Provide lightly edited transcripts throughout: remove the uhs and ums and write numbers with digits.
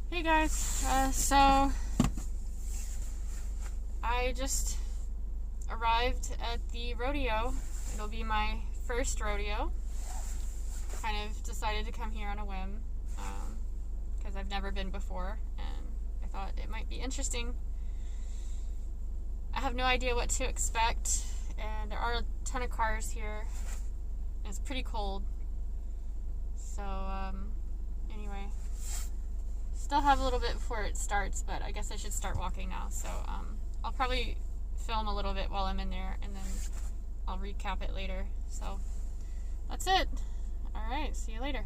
Hey guys, so I just arrived at the rodeo. It'll be my first rodeo. Kind of decided to come here on a whim because I've never been before and I thought it might be interesting. I have no idea what to expect and there are a ton of cars here and it's pretty cold. So anyway. Still have a little bit before it starts, but I guess I should start walking now. So I'll probably film a little bit while I'm in there, and then I'll recap it later. So that's it. All right, see you later.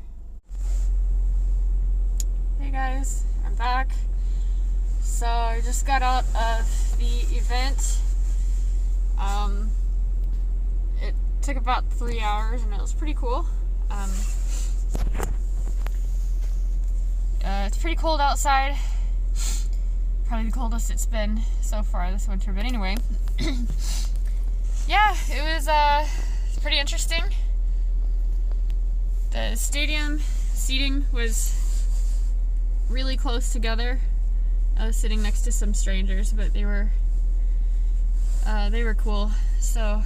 Hey guys, I'm back. So I just got out of the event. It took about 3 hours, and it was pretty cool. It's pretty cold outside. Probably the coldest it's been so far this winter. But anyway, yeah, it was pretty interesting. The stadium seating was really close together. I was sitting next to some strangers, but they were cool. So,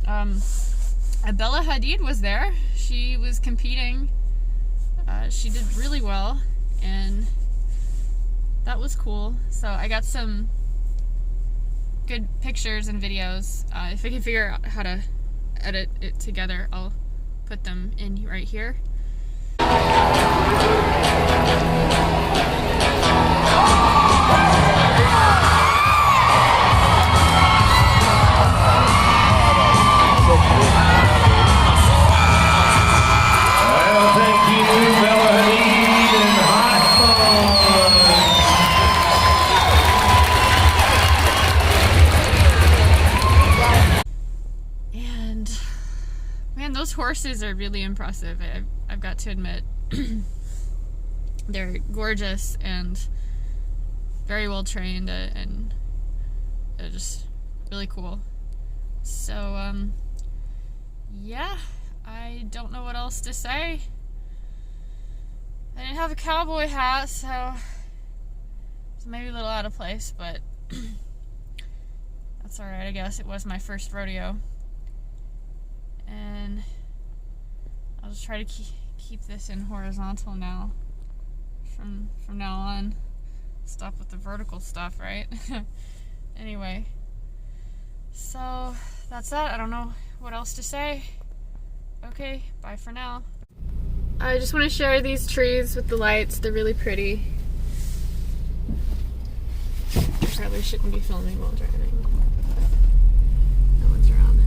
Bella Hadid was there. She was competing. She did really well, and that was cool. So I got some good pictures and videos. If I can figure out how to edit it together, I'll put them in right here. Those horses are really impressive. I've got to admit. They're gorgeous and very well trained, and they're just really cool. So, yeah, I don't know what else to say. I didn't have a cowboy hat, so it's maybe a little out of place, but that's alright, I guess. It was my first rodeo. And I'll just try to keep this in horizontal now. From now on. Stop with the vertical stuff, right? Anyway. So, that's that. I don't know what else to say. Okay, bye for now. I just want to share these trees with the lights. They're really pretty. I probably shouldn't be filming while driving. No one's around.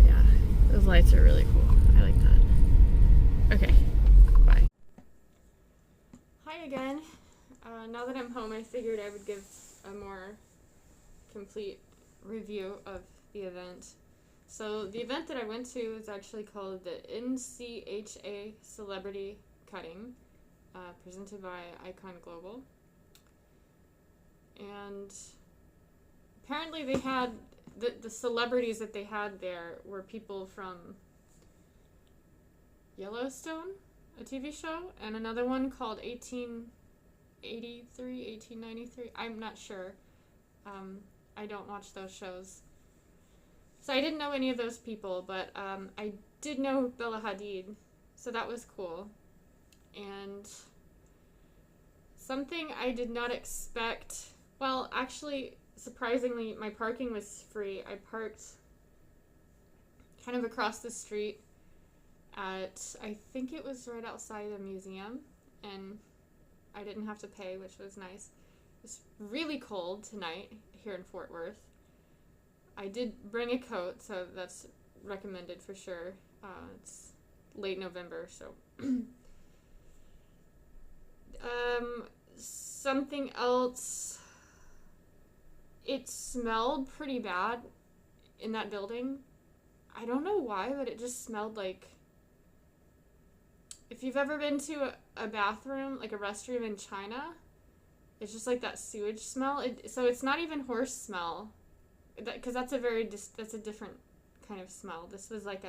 Yeah, those lights are really cool. I like that. Okay, bye. Hi again. Now that I'm home, I figured I would give a more complete review of the event. So the event that I went to is actually called the NCHA Celebrity Cutting, presented by Icon Global. And apparently they had, the celebrities that they had there were people from Yellowstone, a TV show, and another one called 1893. I'm not sure. I don't watch those shows. So I didn't know any of those people, but I did know Bella Hadid, so that was cool. And something I did not expect, well, actually, surprisingly, my parking was free. I parked kind of across the street at, I think it was right outside the museum, and I didn't have to pay, which was nice. It's really cold tonight here in Fort Worth. I did bring a coat, so that's recommended for sure. It's late November, so. Something else. It smelled pretty bad in that building. I don't know why, but it just smelled like, if you've ever been to a bathroom, like a restroom in China, it's just like that sewage smell. So it's not even horse smell, because that's a different kind of smell. This was like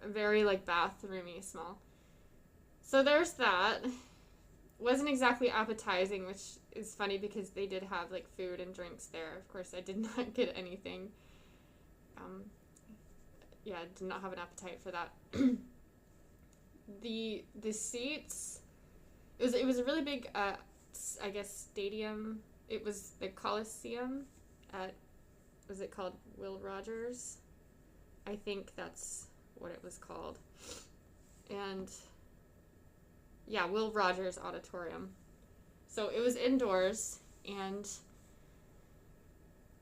very like bathroomy smell. So there's that. Wasn't exactly appetizing, which is funny because they did have like food and drinks there. Of course, I did not get anything. Yeah, did not have an appetite for that. The seats. It was a really big, I guess, stadium. It was the Coliseum at, was it called Will Rogers? I think that's what it was called. And yeah, Will Rogers Auditorium. So it was indoors, and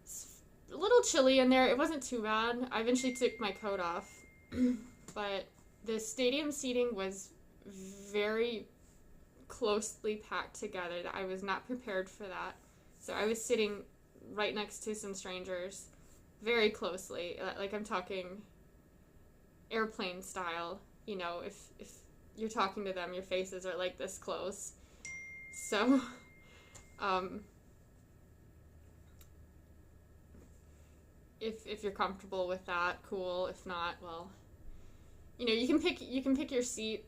it's a little chilly in there. It wasn't too bad. I eventually took my coat off, but the stadium seating was very closely packed together. I was not prepared for that. So I was sitting right next to some strangers very closely. Like, I'm talking airplane style. You know, if you're talking to them, your faces are like this close. So, if you're comfortable with that, cool. If not, well, you know, you can pick your seat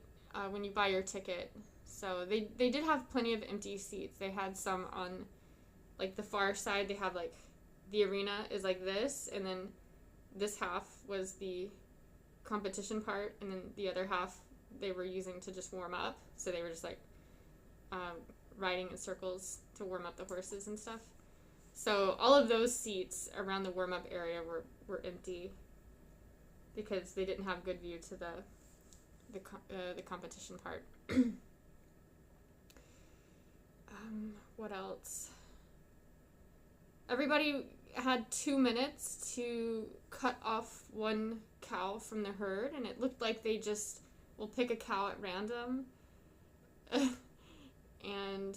when you buy your ticket. So they did have plenty of empty seats. They had some on like the far side. They have like the arena is like this, and then this half was the competition part, and then the other half they were using to just warm up. So they were just like riding in circles to warm up the horses and stuff. So all of those seats around the warm up area were empty because they didn't have good view to the competition part. What else? Everybody had 2 minutes to cut off one cow from the herd, and it looked like they just will pick a cow at random. And,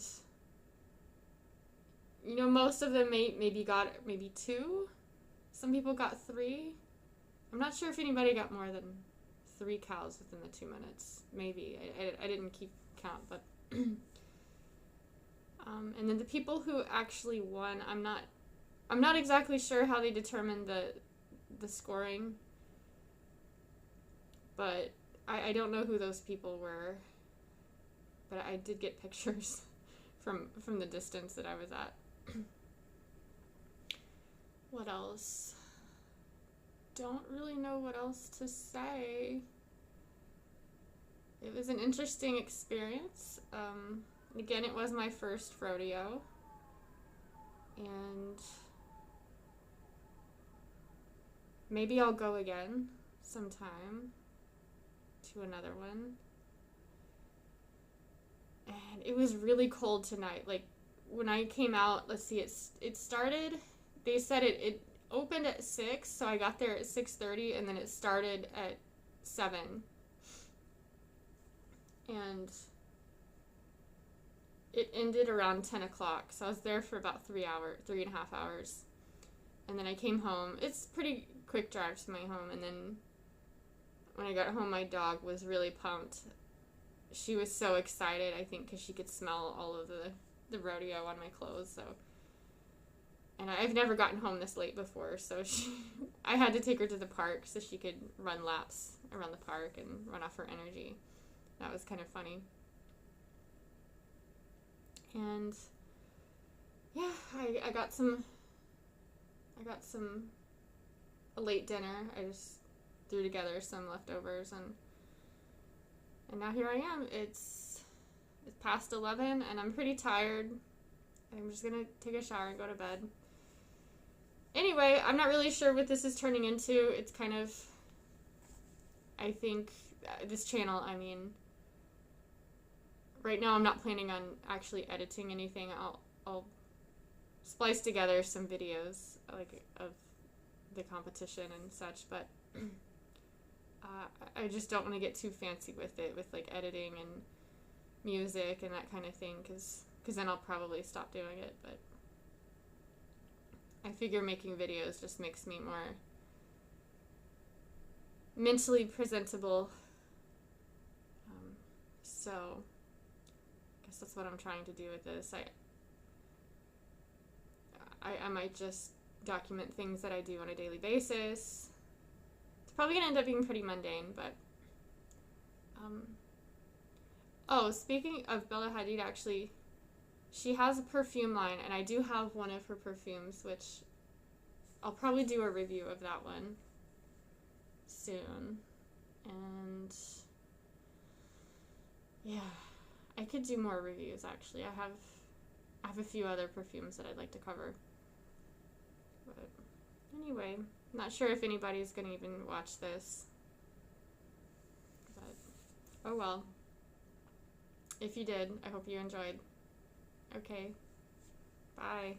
you know, most of them maybe got maybe 2. Some people got 3. I'm not sure if anybody got more than 3 cows within the 2 minutes. Maybe. I didn't keep count, but... and then the people who actually won, I'm not exactly sure how they determined the scoring, but I don't know who those people were, but I did get pictures from the distance that I was at. What else? Don't really know what else to say. It was an interesting experience. Again, it was my first rodeo, and maybe I'll go again sometime to another one. And it was really cold tonight. Like, when I came out, let's see, it started, they said it opened at 6, so I got there at 6:30, and then it started at 7. And it ended around 10 o'clock, so I was there for about 3.5 hours. And then I came home. It's a pretty quick drive to my home, and then when I got home, my dog was really pumped. She was so excited, I think, because she could smell all of the rodeo on my clothes, so... And I've never gotten home this late before, so I had to take her to the park so she could run laps around the park and run off her energy. That was kind of funny. And yeah, I got a late dinner. I just threw together some leftovers, and now here I am. It's past 11, and I'm pretty tired. I'm just gonna take a shower and go to bed. Anyway, I'm not really sure what this is turning into. It's kind of, I think, this channel, I mean, right now I'm not planning on actually editing anything. I'll splice together some videos, like, of the competition and such, but I just don't want to get too fancy with it, with, like, editing and music and that kind of thing, because then I'll probably stop doing it, but I figure making videos just makes me more mentally presentable. So I guess that's what I'm trying to do with this. I might just document things that I do on a daily basis, probably gonna end up being pretty mundane, but oh, speaking of Bella Hadid, actually, she has a perfume line, and I do have one of her perfumes, which I'll probably do a review of that one soon. And yeah, I could do more reviews actually. I have a few other perfumes that I'd like to cover. But anyway, not sure if anybody's gonna even watch this. But oh well. If you did, I hope you enjoyed. Okay. Bye.